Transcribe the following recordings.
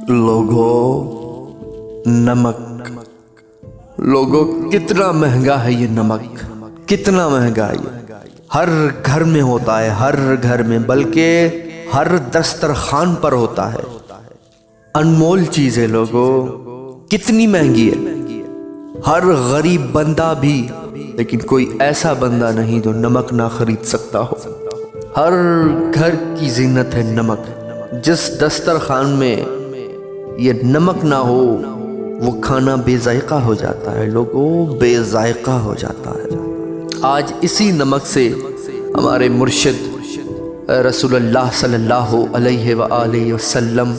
लोगों, नमक। लोगों, कितना महंगा है ये नमक, कितना महंगा है ये। हर घर में होता है, हर घर में, बल्कि हर दस्तरखान पर होता है। अनमोल चीज है लोगों, कितनी महंगी है। हर गरीब बंदा भी, लेकिन कोई ऐसा बंदा नहीं जो नमक ना खरीद सकता हो। हर घर की जीनत है नमक। जिस दस्तरखान में ये नमक ना हो वो खाना बेजायका हो जाता है लोगों, बेजायका हो जाता है। आज इसी नमक से हमारे मुर्शिद रसूलुल्लाह सल्लल्लाहु अलैहि वसल्लम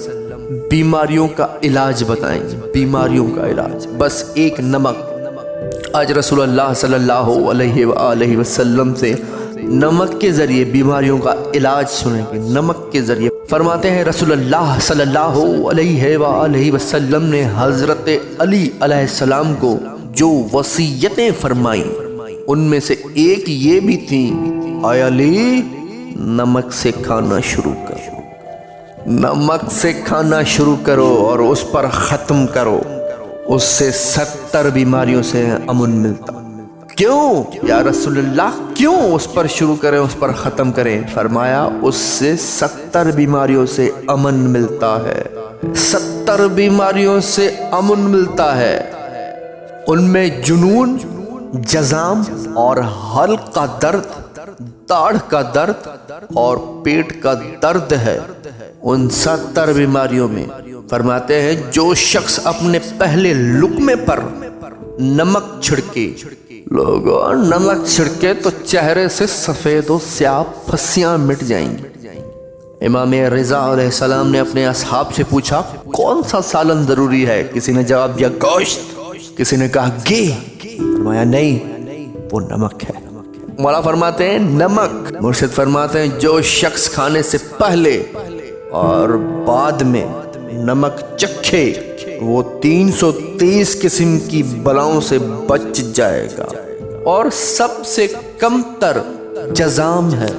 बीमारियों का इलाज बताएंगे, बीमारियों का इलाज। बस एक नमक। आज रसूलुल्लाह सल्लल्लाहु अलैहि वसल्लम से नमक के जरिए बीमारियों का इलाज सुनेंगे। नमक के जरिए फरमाते हैं रसूलुल्लाह सल्लल्लाहु अलैहि वसल्लम ने हजरत अली अलैहिस्सलाम को जो वसीयतें फरमाई, उनमें से एक ये भी थी, आय अली, नमक से खाना शुरू करो, नमक से खाना शुरू करो और उस पर ख़त्म करो। उससे 70 बीमारियों से अमन मिलता। क्यों या रसूलुल्लाह, क्यों उस पर शुरू करें, उस पर ख़त्म करें? फरमाया उससे 70 बीमारियों से अमन मिलता है। 70 बीमारियों से अमन मिलता है। उनमें जुनून, जज़ाम और हल्का दर्द, दाढ़ का दर्द और पेट का दर्द है। उन 70 बीमारियों में फरमाते हैं जो शख्स अपने पहले लुक़मे पर नमक छिड़के, लोगों नमक छिड़के तो चेहरे से सफ़ेद और स्याह फसियाँ मिट जाएंगी। इमाम रिज़ा अलैहिस्सलाम ने अपने असहाब से पूछा, कौन सा सालन ज़रूरी है? किसी ने जवाब दिया गोश्त, किसी ने कहा घी। फरमाया नहीं, वो नमक है। मौला फरमाते हैं नमक। मुर्शिद फरमाते हैं जो शख्स खाने से पहले और बाद में नमक चखे वो 330 किस्म की बलाओं से बच जाएगा। और सबसे कमतर जज़ाम है,